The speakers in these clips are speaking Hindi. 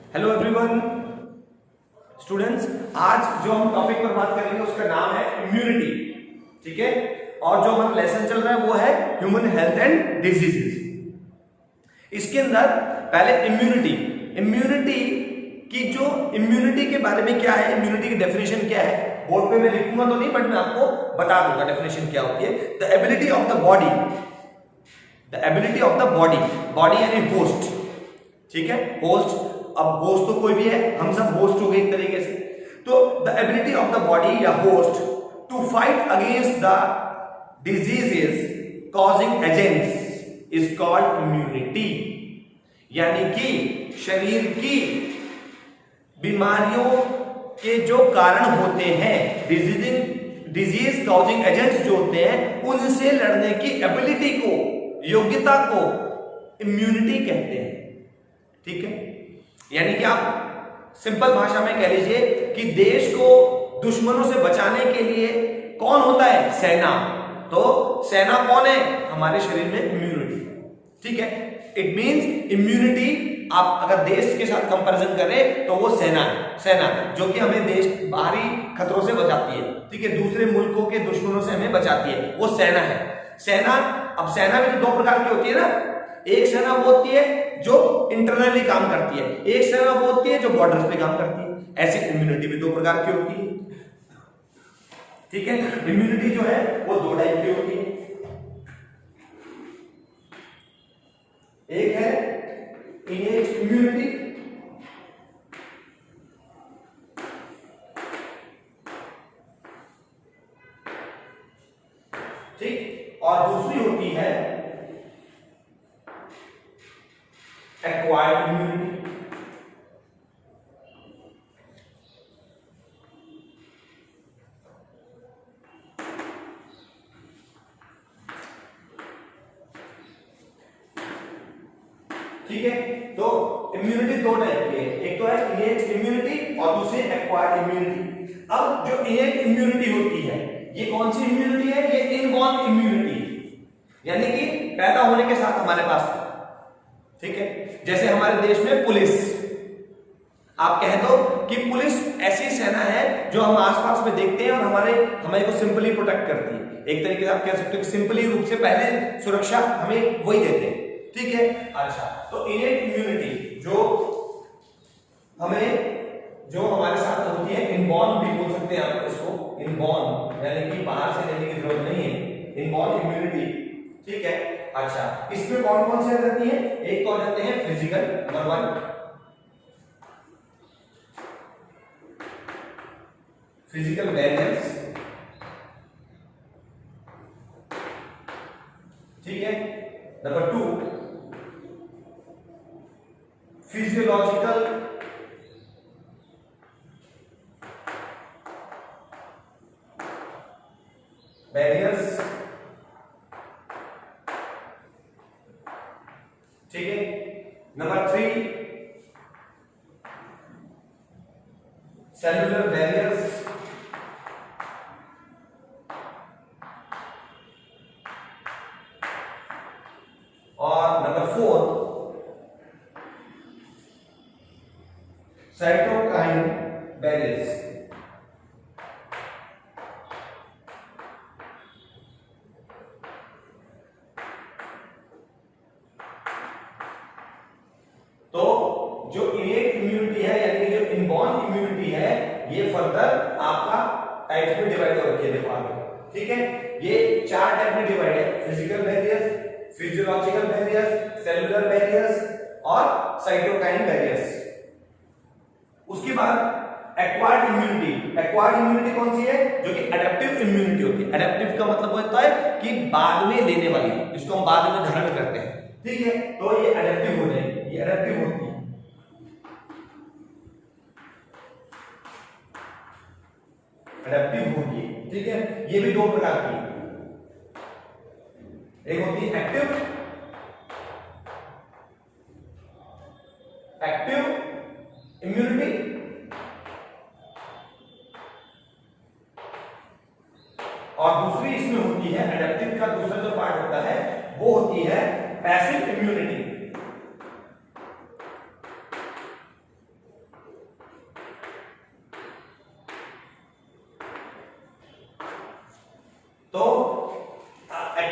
हेलो एवरीवन स्टूडेंट्स, आज जो हम टॉपिक पर बात करेंगे उसका नाम है इम्यूनिटी। ठीक है, और जो हमारा लेसन चल रहा है वो है ह्यूमन हेल्थ एंड डिजीजेस। इसके अंदर पहले इम्यूनिटी की जो इम्यूनिटी के बारे में क्या है, इम्यूनिटी की डेफिनेशन क्या है, बोर्ड पे मैं लिखूंगा तो नहीं, बट मैं आपको बता दूंगा डेफिनेशन क्या होती है। The ability of the body, body यानी होस्ट। ठीक है, होस्ट, अब होस्ट तो कोई भी है, हम सब होस्ट हो गए एक तरीके से। तो the ability of the body या host to fight against the diseases causing agents is called immunity. यानी कि शरीर की बीमारियों के जो कारण होते हैं, डिजीज कॉजिंग एजेंट्स जो होते हैं, उनसे लड़ने की एबिलिटी को, योग्यता को इम्यूनिटी कहते हैं। ठीक है, यानी कि आप सिंपल भाषा में कह लीजिए कि देश को दुश्मनों से बचाने के लिए कौन होता है? सेना। तो सेना कौन है? हमारे शरीर में इम्यूनिटी। ठीक है, इट मींस इम्यूनिटी आप अगर देश के साथ कंपैरिजन करें तो वो सेना जो कि हमें देश बाहरी खतरों से बचाती है। ठीक है, दूसरे मुल्कों के दुश्मनों से हमें बचाती है, वो सेना है। अब सेना भी तो दो प्रकार की होती है ना। एक सेना वो होती है जो इंटरनली काम करती है, एक सेना वो होती है जो बॉर्डर्स पे काम करती है। ऐसे इम्यूनिटी भी दो प्रकार की होती है। ठीक है, इम्यूनिटी जो है वो दो टाइप की होती है। एक है इनेट इम्यूनिटी, ठीक, और दूसरी होती है एक्वायर्ड इम्यूनिटी। ठीक है, तो इम्यूनिटी दो टाइप की है, एक तो है इनेट इम्यूनिटी और दूसरी एक्वायर्ड इम्यूनिटी। अब जो इनेट इम्यूनिटी होती है, ये कौन सी इम्यूनिटी है? ये इनबॉर्न इम्यूनिटी, यानी कि पैदा होने के साथ हमारे पास। ठीक है, जैसे हमारे देश में पुलिस, आप कह दो कि पुलिस ऐसी सेना है जो हम आसपास में देखते हैं और हमारे को सिंपली प्रोटेक्ट करती है। एक तरीके से आप कह सकते हो कि सिंपली रूप से पहले सुरक्षा हमें वही देते हैं। ठीक है, अच्छा, तो इनेट इम्यूनिटी जो हमारे साथ होती है, इनबॉर्न भी बोल सकते हैं आप इसको, इनबॉर्न यानी कि बाहर से लेने की जरूरत नहीं है, इनबॉर्न इम्यूनिटी। ठीक है, अच्छा, इसमें कौन कौन से आ जाती है? एक तो आ जाते हैं फिजिकल, नंबर 1 फिजिकल बैरियर्स। ठीक है, नंबर 2 फिजियोलॉजिकल बैरियर्स। ठीक है, नंबर 3 सेलुलर बैरियर्स। और नंबर 4 साइटोकाइन बैरियर्स। तो जो इनेट इम्यूनिटी है, यानी कि जो इनबॉर्न इम्यूनिटी है, ये फर्दर आपका टाइप्स में डिवाइड हो रखी है, देखो आगे। ठीक है, ये 4 टाइप में डिवाइड है, physical barriers, physiological barriers, cellular barriers और साइटोकाइन बैरियर्स। उसके बाद एक्वायर्ड इम्यूनिटी कौन सी है? जो कि एडेप्टिव इम्यूनिटी होती है। एडेप्टिव का मतलब होता है कि बाद में लेने वाली, जिसको हम बाद में धारण करते हैं। ठीक है, तो ये एडेप्टिव हो जाएगी, ये एडेप्टिव होती है। एडेप्टिव होगी। ठीक है, ये भी दो प्रकार की, एक होती है एक्टिव इम्यूनिटी और दूसरी इसमें होती है एडेप्टिव का दूसरा जो पार्ट होता है वो होती है पैसिव इम्यूनिटी।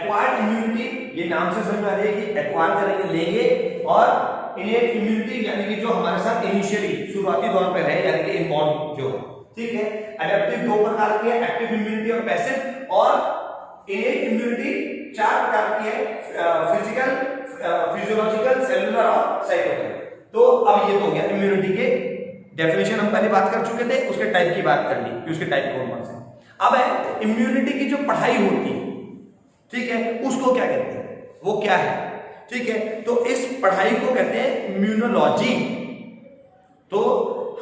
एक्वायर्ड इम्यूनिटी, ये नाम से समझ में आ रही है कि एक्वायर करेंगे, लेंगे, और इनेट इम्यूनिटी यानी कि जो हमारे साथ इनिशियली शुरुआती दौर पे रहे, यानी कि इनबॉर्न जो, ठीक है। एडेप्टिव 2 प्रकार की है, एक्टिव इम्यूनिटी और पैसिव, और इनेट इम्यूनिटी 4 प्रकार की है, फिजिकल, फिजियोलॉजिकल, सेलुलर और साइटोकिन। तो अब ये तो हो गया इम्यूनिटी के डेफिनेशन, हम पहले बात कर चुके थे, उसके टाइप की बात कर ली कि उसके टाइप कौन कौन से। अब है इम्यूनिटी की जो पढ़ाई होती है, ठीक है, उसको क्या कहते हैं, वो क्या है, ठीक है। तो इस पढ़ाई को कहते हैं इम्यूनोलॉजी। तो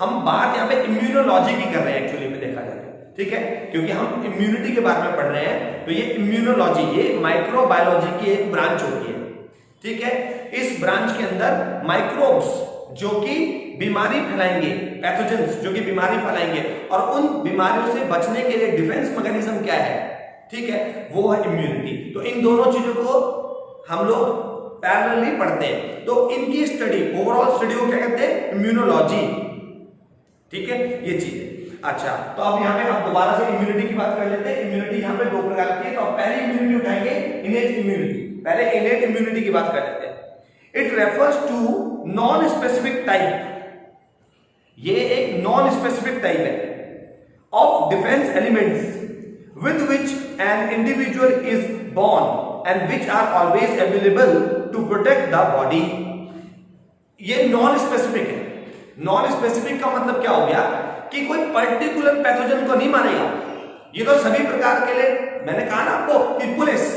हम बात यहाँ पे इम्यूनोलॉजी की कर रहे हैं एक्चुअली में देखा जाए, ठीक है, क्योंकि हम इम्यूनिटी के बारे में पढ़ रहे हैं। तो ये इम्यूनोलॉजी, ये माइक्रोबायोलॉजी की एक ब्रांच होती है, ठीक है। इस ब्रांच के अंदर माइक्रोब्स जो कि बीमारी फैलाएंगे, पैथोजेंस जो कि बीमारी फैलाएंगे, और उन बीमारियों से बचने के लिए डिफेंस मैकेनिज्म क्या है, ठीक है, वो है इम्यूनिटी। तो इन दोनों चीजों को हम लोग पैरेलली पढ़ते हैं। तो इनकी स्टडी, ओवरऑल स्टडी को क्या कहते हैं, इम्यूनोलॉजी, ठीक है, ये चीज है। अच्छा, तो अब यहाँ पे हम दोबारा से इम्यूनिटी की बात कर लेते हैं। इम्यूनिटी यहाँ पे 2 प्रकार की है। तो पहली इम्यूनिटी उठाएंगे इनेट इम्यूनिटी। पहले इनेट इम्यूनिटी की बात कर लेते हैं। It refers to non specific type, ये एक नॉन स्पेसिफिक टाइप है of defence elements with which an individual is born and which are always available to protect the body. ये नॉन स्पेसिफिक है। नॉन स्पेसिफिक का मतलब क्या हो गया कि कोई पर्टिकुलर पैथोजन को नहीं मारेगा। ये तो सभी प्रकार के लिए, मैंने कहा ना आपको कि पुलिस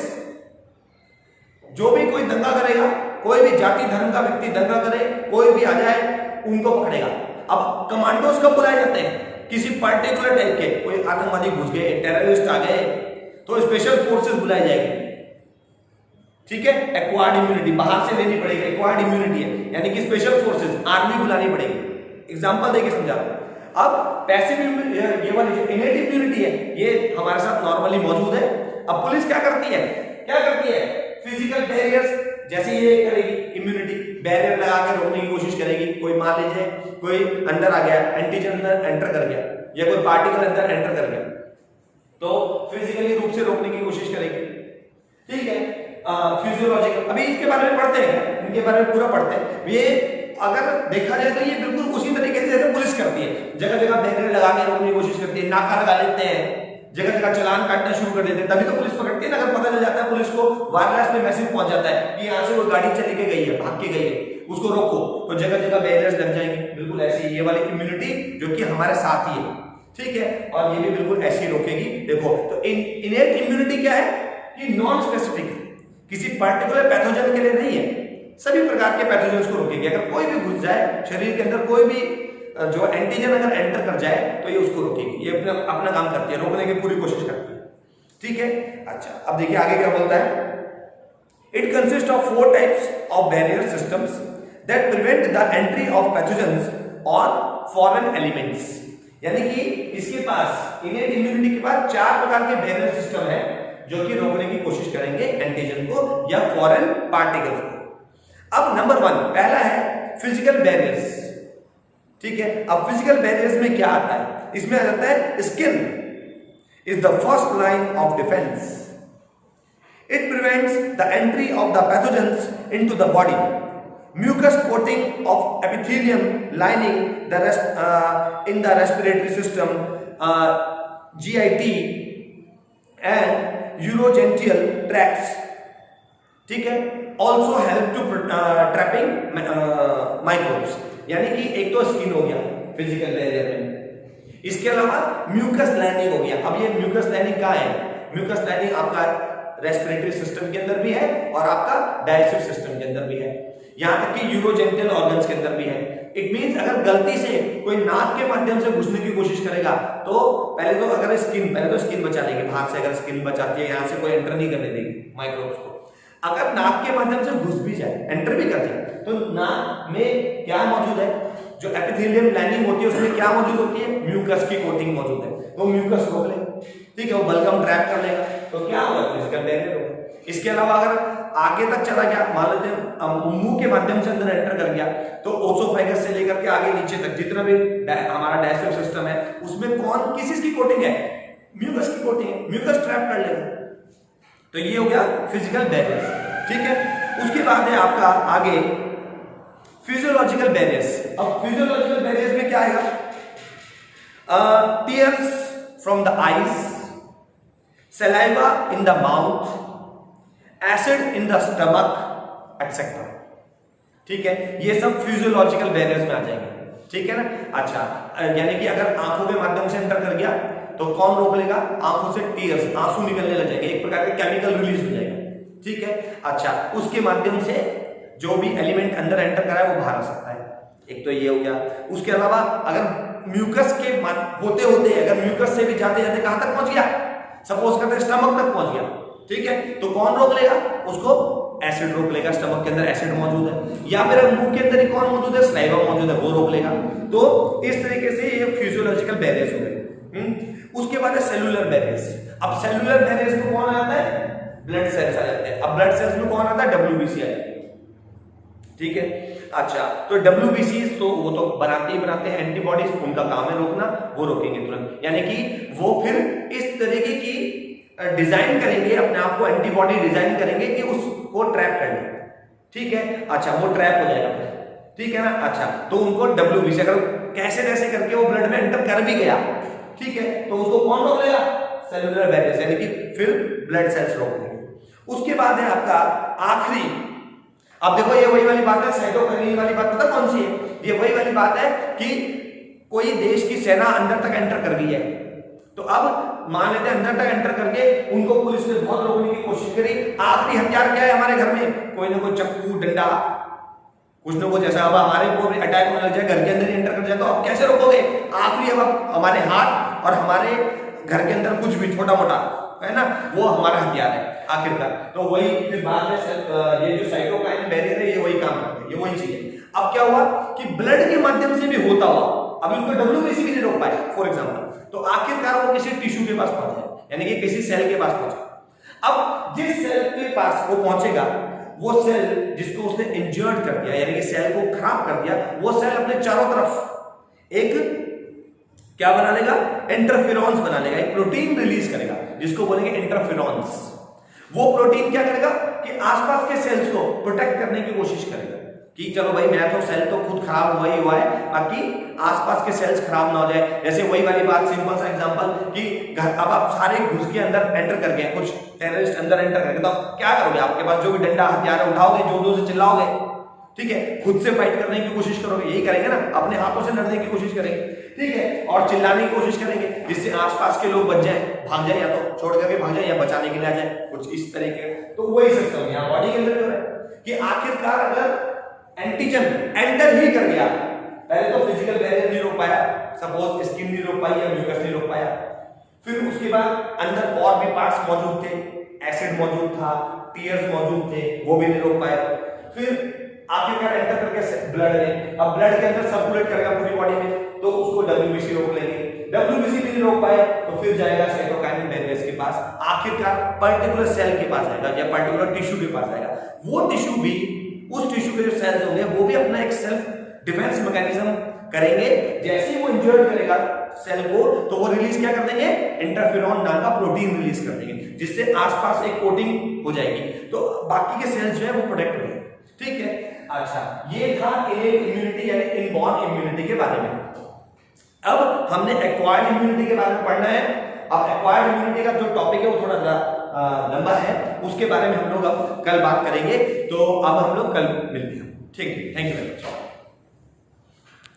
जो भी कोई दंगा करेगा, कोई भी जाति धर्म का व्यक्ति दंगा करे, कोई भी आ जाए उनको पकड़ेगा। अब कमांडोज कब बुलाए जाते हैं, किसी पर्टिकुलर टाइप के, कोई आतंकवादी घुस गए, टेररिस्ट आ गए, तो स्पेशल फोर्सेस बुलाई जाएगी, ठीक है। एक्वायर्ड इम्यूनिटी बाहर से लेनी पड़ेगी, एक्वायर्ड इम्यूनिटी है, यानी कि स्पेशल फोर्सेस, आर्मी बुलानी पड़ेगी। एग्जांपल देके समझा रहा हूं। अब पैसिव ये वाली जो इनेट इम्यूनिटी है, ये हमारे साथ नॉर्मली मौजूद है। अब पुलिस क्या करती है, फिजिकल बैरियर्स, जैसे ये करेगी इम्यूनिटी, बैरियर लगा के रोकने की कोशिश करेगी। कोई मान लीजिए कोई अंदर आ गया, एंटीजन अंदर एंटर कर गया, या कोई पार्टिकल अंदर एंटर कर गया, तो फिजिकली रूप से रोकने की कोशिश करेगी, ठीक है। फिजियोलॉजिकल, अभी इसके बारे में पढ़ते हैं, इनके बारे में पूरा पढ़ते हैं। ये अगर देखा जाए तो ये बिल्कुल उसी तरीके से जैसे पुलिस करती है, जगह जगह बैरियर लगा के रोकने की कोशिश करती है, नाका लगा लेते हैं, जगह जगह चालान काटना शुरू कर देते हैं, तभी तो पुलिस पकड़ती है ना। अगर पता चल जाता है पुलिस को, वायरलेस में मैसेज पहुंच जाता है कि यहाँ से वो गाड़ी चली के गई है, भाग के गई है, उसको रोको, तो जगह जगह बैरियर्स लग जाएंगे। बिल्कुल ऐसी ये वाली इम्यूनिटी जो कि हमारे साथ ही है, ठीक है, और ये भी बिल्कुल ऐसी रोकेगी। देखो, तो इनेट इम्यूनिटी क्या है कि नॉन स्पेसिफिक, किसी पर्टिकुलर पैथोजन के लिए नहीं है, सभी प्रकार के पैथोजन्स को रोकेगी। अगर कोई भी घुस जाए शरीर के अंदर, कोई भी जो एंटीजन अगर एंटर कर जाए तो ये उसको रोकेगी। ये अपना काम करती है, रोकने की पूरी कोशिश करती है, ठीक है। अच्छा, अब देखिए आगे क्या बोलता है। It consist of 4 types of barrier systems that prevent the entry of pathogens और फॉरेन एलिमेंट्स। यानी कि इसके पास इनेट इम्यूनिटी के बाद 4 प्रकार के बैरियर सिस्टम है जो कि रोकने की कोशिश करेंगे एंटीजन को या फॉरेन पार्टिकल्स को। अब नंबर 1 पहला है फिजिकल बैरियर्स, ठीक है। अब फिजिकल बैरियर्स में क्या आता है, इसमें आ जाता है skin is the first line of defence. It prevents the entry of the pathogens into the body. Mucus coating of epithelium lining in the respiratory system, GIT and urogenital tracts, ठीक है। Also help to trapping microbes. यानी कि एक तो स्किन हो गया फिजिकल बैरियर में, इसके अलावा म्यूकस लाइनिंग हो गया। अब ये म्यूकस लाइनिंग कहाँ है, म्यूकस लाइनिंग आपका रेस्पिरेटरी सिस्टम के अंदर भी है और आपका डाइजेस्टिव सिस्टम के अंदर भी है, यहां तक कि यूरोजेनिटल ऑर्गन्स के अंदर भी है। इट मींस अगर गलती से कोई नाक के माध्यम से घुसने की कोशिश करेगा तो पहले तो स्किन बचा लेंगे, बाहर से अगर स्किन बचाती है, यहां से कोई एंटर नहीं करने देगी माइक्रोब्स को। अगर नाक के माध्यम से घुस भी जाए, एंटर भी कर जाए, तो नाक में क्या मौजूद है, जो एपिथेलियम लाइनिंग होती है उसमें क्या मौजूद होती है, म्यूकस की कोटिंग मौजूद है। वो म्यूकस रोक ले, ठीक है, वो बलगम ट्रैप कर लेगा, तो क्या होगा, फिजिकल बैरियर होगा। इसके अलावा अगर आगे तक चला गया, मान लेते हैं मुंह के माध्यम से अंदर एंटर कर गया, तो ओसोफेगस से लेकर के आगे नीचे तक जितना भी हमारा डाइजेस्टिव सिस्टम है उसमें किस चीज की कोटिंग है, म्यूकस की कोटिंग है, म्यूकस ट्रैप कर लेगा। तो ये हो गया फिजिकल बैरियर्स, ठीक है। उसके बाद है आपका आगे फिजियोलॉजिकल बैरियर्स। अब फिजियोलॉजिकल बैरियर्स में क्या आएगा? Tears from the eyes, saliva in the mouth, acid in the stomach etcetera, ठीक है। ये सब फिजियोलॉजिकल बैरियर्स में आ जाएंगे, ठीक है ना। अच्छा, यानी कि अगर आंखों के माध्यम से एंटर कर गया तो कौन रोक लेगा? आंखों से टीयर्स, आंसू निकलने लग जाएंगे, एक प्रकार का केमिकल रिलीज हो जाएगा, ठीक है। अच्छा, उसके माध्यम से जो भी एलिमेंट अंदर एंटर करा है वो बाहर आ सकता है, एक तो ये हो गया। उसके अलावा अगर म्यूकस के होते होते अगर म्यूकस से भी जाते जाते कहां तक पहुंच गया, सपोज करते स्टमक तक पहुंच गया, ठीक है, तो कौन रोक लेगा उसको? एसिड रोक लेगा, स्टमक के अंदर एसिड मौजूद है, या फिर मुंह के अंदर ही कौन मौजूद है? सलाइवा मौजूद है, वो रोक लेगा। तो इस तरीके से ये फिजियोलॉजिकल बैरियर्स हो गए। उसके बाद है सेलुलर बैरियर्स। अब सेलुलर बैरियर्स में कौन आता है? ब्लड सेल्स आ जाते हैं। अब ब्लड सेल्स में कौन आता है? WBC आ जाती है, ठीक है। अच्छा, तो WBC तो वो तो बनाते ही बनाते हैं एंटीबॉडीज, उनका काम है रोकना, वो रोकेंगे तुरंत, यानी कि वो फिर इस तरीके की डिजाइन करेंगे अपने आप को, एंटीबॉडी डिजाइन करेंगे कि उसको ट्रैप कर ले, ठीक है। अच्छा, वो ट्रैप हो जाएगा, ठीक है ना। अच्छा, तो उनको WBC अगर कैसे कैसे करके वो ब्लड में एंटर कर भी गया, ठीक है, तो उसको कौन रोक लेगा? सेलुलर बैरियर्स, यानी कि फिर ब्लड सेल्स रोक लेंगे। उसके बाद है आपका आखिरी, अब देखो ये वही वाली बात है, साइटोकाइनिन वाली बात पता कौन सी है? ये वही वाली बात है कि कोई देश की सेना अंदर तक एंटर कर गई है, तो अब मान लेते हैं अंदर तक एंटर करके उनको पुलिस ने बहुत रोकने की कोशिश करी। आखिरी हथियार क्या है हमारे घर में? कोई ना कोई चक्कू, डंडा, कुछ ना कुछ ऐसा। अब हमारे ऊपर अटैक होने लग जाए, घर के अंदर एंटर कर जाए, तो अब कैसे रोकोगे? आखिरी अब हमारे हाथ और हमारे घर के अंदर कुछ भी छोटा मोटा है ना, वो हमारा हथियार है आखिरकार। तो वही फिर बाद में ये जो साइटोकाइनिन बैरियर है ये वही काम करते हैं, ये वही चीज है। अब क्या हुआ कि ब्लड के माध्यम से भी होता हुआ अभी उसको WBC भी नहीं रोक पाए फॉर एग्जांपल, तो आखिरकार वो किसी टिश्यू के पास पहुंचे, यानी कि किसी सेल के पास पहुंचे। अब जिस सेल के पास वो पहुंचेगा, वो सेल जिसको उसने इंजर्ड कर दिया, यानी कि सेल को खराब कर दिया, वो सेल अपने चारों तरफ एक क्या बना लेगा? इंटरफेरॉन्स बना लेगा, एक प्रोटीन रिलीज करेगा जिसको बोलेंगे इंटरफेरॉन्स। वो प्रोटीन क्या करेगा कि आसपास के सेल्स को प्रोटेक्ट करने की कोशिश करेगा कि चलो भाई मैं तो सेल तो खुद खराब हुआ ही हुआ है, बाकी आसपास के सेल्स खराब ना हो जाए। जैसे वही वाली बात, सिंपल सा एग्जांपल कि अब आप सारे घुस के अंदर एंटर कर गए, कुछ टेररिस्ट अंदर एंटर कर गए, तो आप क्या करोगे? आपके पास जो भी डंडा हथियार है उठाओगे, जोर से चिल्लाओगे, ठीक है, खुद से फाइट करने की कोशिश करोगे, यही करेंगे ना, अपने हाथों से लड़ने की कोशिश करेंगे, ठीक है, और चिल्लाने की कोशिश करेंगे जिससे आसपास के लोग बच जाए, भाग जाए, या तो छोड़ करके भाग जाए या बचाने के लिए आ जाए, कुछ इस तरीके। तो वही सिस्टम यहाँ बॉडी के अंदर जो है कि आखिरकार अगर एंटीजन एंटर ही कर गया, पहले तो फिजिकल बैरियर नहीं रोक पाया, सपोज स्किन नहीं रोक पाई या म्यूकस नहीं रोक पाया, फिर उसके बाद अंदर और भी पार्ट्स मौजूद थे, एसिड मौजूद था, टीयर्स मौजूद थे, वो भी नहीं रोक पाए, फिर आखिरकार एंटर करके ब्लड में, अब ब्लड के अंदर सर्कुलेट करेगा पूरी बॉडी में, तो उसको WBC रोक लेंगे। WBC भी नहीं रोक पाए तो फिर जाएगा साइटोकाइनिन बैरियर्स के पास, आखिरकार पर्टिकुलर सेल के पास जाएगा या पर्टिकुलर टिश्यू के पास जाएगा। वो टिश्यू भी, उस टिश्यू के जो सेल्स होंगे वो भी अपना एक सेल्फ डिफेंस मैकेनिज्म करेंगे। जैसे ही वो इंजर्ड करेगा सेल को, तो वो रिलीज क्या कर देंगे? इंटरफेरॉन नाम का प्रोटीन रिलीज कर देंगे, जिससे आसपास एक कोटिंग हो जाएगी, तो बाकी के सेल्स जो है वो प्रोटेक्ट हो जाएंगे, ठीक है। अच्छा, ये था इनेट इम्यूनिटी यानी इनबॉर्न इम्यूनिटी के बारे में। अब हमने एक्वायर्ड इम्यूनिटी के बारे में पढ़ना है। अब एक्वायर्ड इम्यूनिटी का जो टॉपिक है वो थोड़ा लंबा है, उसके बारे में हम लोग अब कल बात करेंगे, तो अब हम लोग कल मिलते हैं, ठीक है। Thank you very much.